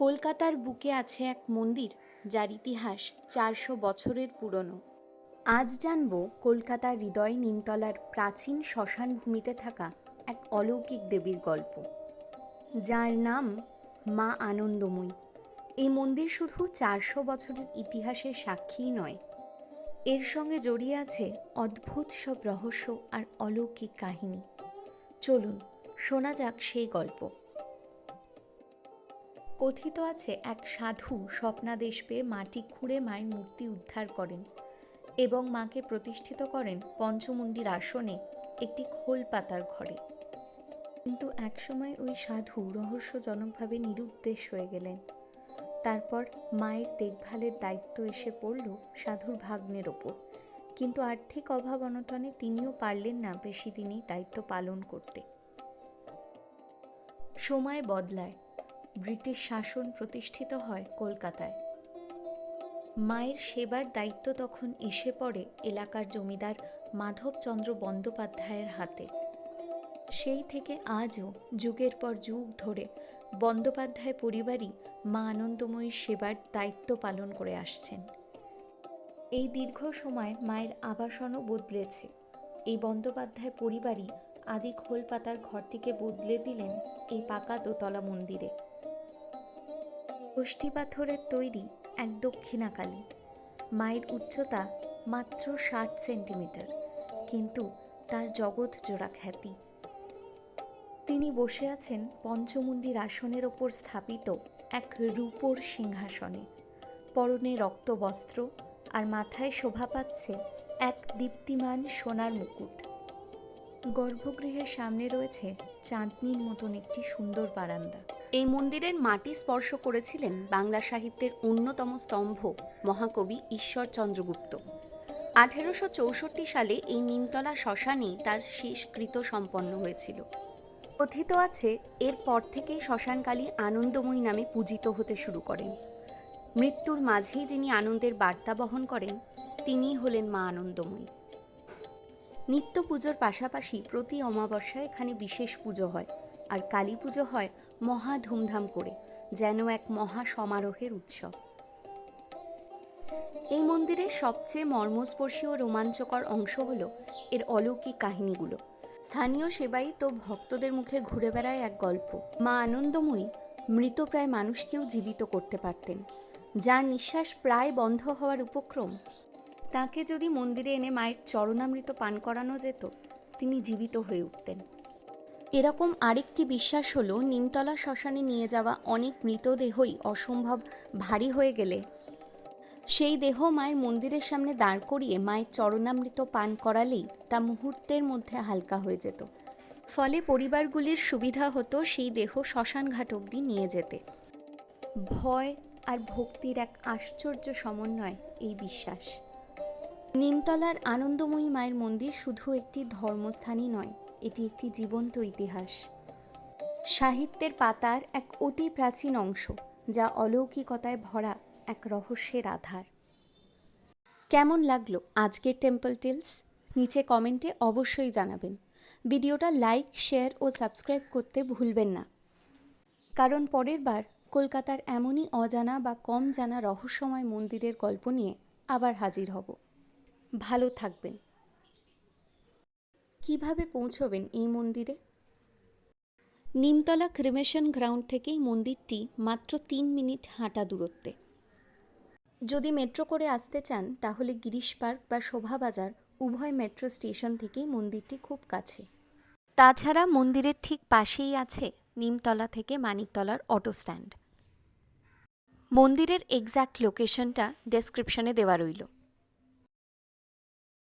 কলকাতার বুকে আছে এক মন্দির যার ইতিহাস 400 বছরের পুরনো। আজ জানব কলকাতার হৃদয় নিমতলার প্রাচীন শ্মশান ভূমিতে থাকা এক অলৌকিক দেবীর গল্প, যার নাম মা আনন্দময়ী। এই মন্দির শুধু 400 বছরের ইতিহাসের সাক্ষীই নয়, এর সঙ্গে জড়িয়ে আছে অদ্ভুত সব রহস্য আর অলৌকিক কাহিনী। চলুন শোনা যাক সেই গল্প। কথিত আছে এক সাধু স্বপ্নাদেশ পেয়ে মাটি খুঁড়ে মায়ের মূর্তি উদ্ধার করেন এবং মাকে প্রতিষ্ঠিত করেন পঞ্চমুণ্ডির আসনে একটি খোল পাতার ঘরে। কিন্তু একসময় ওই সাধু রহস্যজনকভাবে নিরুদ্দেশ হয়ে গেলেন। তারপর মায়ের দেখভালের দায়িত্ব এসে পড়ল সাধুর ভাগ্নের ওপর, কিন্তু আর্থিক অভাব অনটনে তিনিও পারলেন না বেশি দিনই দায়িত্ব পালন করতে। সময় বদলায়, ব্রিটিশ শাসন প্রতিষ্ঠিত হয় কলকাতায়। মায়ের সেবার দায়িত্ব তখন এসে পড়ে এলাকার জমিদার মাধবচন্দ্র বন্দ্যোপাধ্যায়ের হাতে। সেই থেকে আজও যুগের পর যুগ ধরে বন্দ্যোপাধ্যায় পরিবারই মা আনন্দময়ীর সেবার দায়িত্ব পালন করে আসছেন। এই দীর্ঘ সময় মায়ের আবাসনও বদলেছে। এই বন্দ্যোপাধ্যায় পরিবারই আদি খোল পাতার ঘরটিকে বদলে দিলেন এই পাকা দোতলা মন্দিরে। কষ্টি পাথরের তৈরি এক দক্ষিণাকালী। মায়ের উচ্চতা মাত্র 60 সেন্টিমিটার, কিন্তু তার জগৎ জোড়া খ্যাতি। তিনি বসে আছেন পঞ্চমুণ্ডির আসনের ওপর স্থাপিত এক রূপোর সিংহাসনে। পরনে রক্তবস্ত্র আর মাথায় শোভা পাচ্ছে এক দীপ্তিমান সোনার মুকুট। গর্ভগৃহের সামনে রয়েছে চাঁদনির মতন একটি সুন্দর বারান্দা। এই মন্দিরের মাটি স্পর্শ করেছিলেন বাংলা সাহিত্যের অন্যতম স্তম্ভ মহাকবি ঈশ্বরচন্দ্র গুপ্ত। 1864 সালে এই নিমতলা শ্মশানেই তার শেষকৃত্য সম্পন্ন হয়েছিল। কথিত আছে এরপর থেকেই শ্মশানকালী আনন্দময়ী নামে পূজিত হতে শুরু করেন। মৃত্যুর মাঝেই যিনি আনন্দের বার্তা বহন করেন তিনিই হলেন মা আনন্দময়ী। নিত্য পুজোর পাশাপাশি প্রতি অমাবস্যায় এখানে বিশেষ পুজো হয়, আর কালী পুজো হয় মহা ধুমধাম করে, যেন এক মহা সমারোহের উৎসব। এই মন্দিরের সবচেয়ে মর্মস্পর্শী ও রোমাঞ্চকর অংশ হলো এর অলৌকিক কাহিনীগুলো। স্থানীয় সেবায়িত ভক্তদের মুখে ঘুরে বেড়ায় এক গল্প। মা আনন্দময়ী মৃতপ্রায় মানুষকেও জীবিত করতে পারতেন। যার নিঃশ্বাস প্রায় বন্ধ হওয়ার উপক্রম, তাকে যদি মন্দিরে এনে মায়ের চরণামৃত পান করানো যেত, তিনি জীবিত হয়ে উঠতেন। এরকম আরেকটি বিশ্বাস হলো নিমতলা শ্মশানে নিয়ে যাওয়া অনেক মৃতদেহই অসম্ভব ভারী হয়ে গেলে সেই দেহ মায়ের মন্দিরের সামনে দাঁড় করিয়ে মায়ের চরণামৃত পান করালেই তা মুহূর্তের মধ্যে হালকা হয়ে যেত। ফলে পরিবারগুলির সুবিধা হতো সেই দেহ শ্মশানঘাট অবধি নিয়ে যেতে। ভয় আর ভক্তির এক আশ্চর্য সমন্বয় এই বিশ্বাস। নিমতলার আনন্দময়ী মায়ের মন্দির শুধু একটি ধর্মস্থানই নয়, এটি একটি জীবন্ত ইতিহাস, সাহিত্যের পাতার এক অতি প্রাচীন অংশ, যা অলৌকিকতায় ভরা এক রহস্যের আধার। কেমন লাগলো আজকের টেম্পল টেলস? নিচে কমেন্টে অবশ্যই জানাবেন। ভিডিওটা লাইক, শেয়ার ও সাবস্ক্রাইব করতে ভুলবেন না, কারণ পরের বার কলকাতার এমনই অজানা বা কম জানা রহস্যময় মন্দিরের গল্প নিয়ে আবার হাজির হব। ভালো থাকবেন। কিভাবে পৌঁছবেন এই মন্দিরে? নিমতলা ক্রিমেশন গ্রাউন্ড থেকেই মন্দিরটি মাত্র 3 মিনিট হাঁটা দূরত্বে। যদি মেট্রো করে আসতে চান তাহলে গিরিশ পার্ক বা শোভাবাজার উভয় মেট্রো স্টেশন থেকেই মন্দিরটি খুব কাছে। তাছাড়া মন্দিরের ঠিক পাশেই আছে নিমতলা থেকে মানিকতলার অটো স্ট্যান্ড। মন্দিরের এক্স্যাক্ট লোকেশনটা ডেসক্রিপশনে দেওয়া রইল।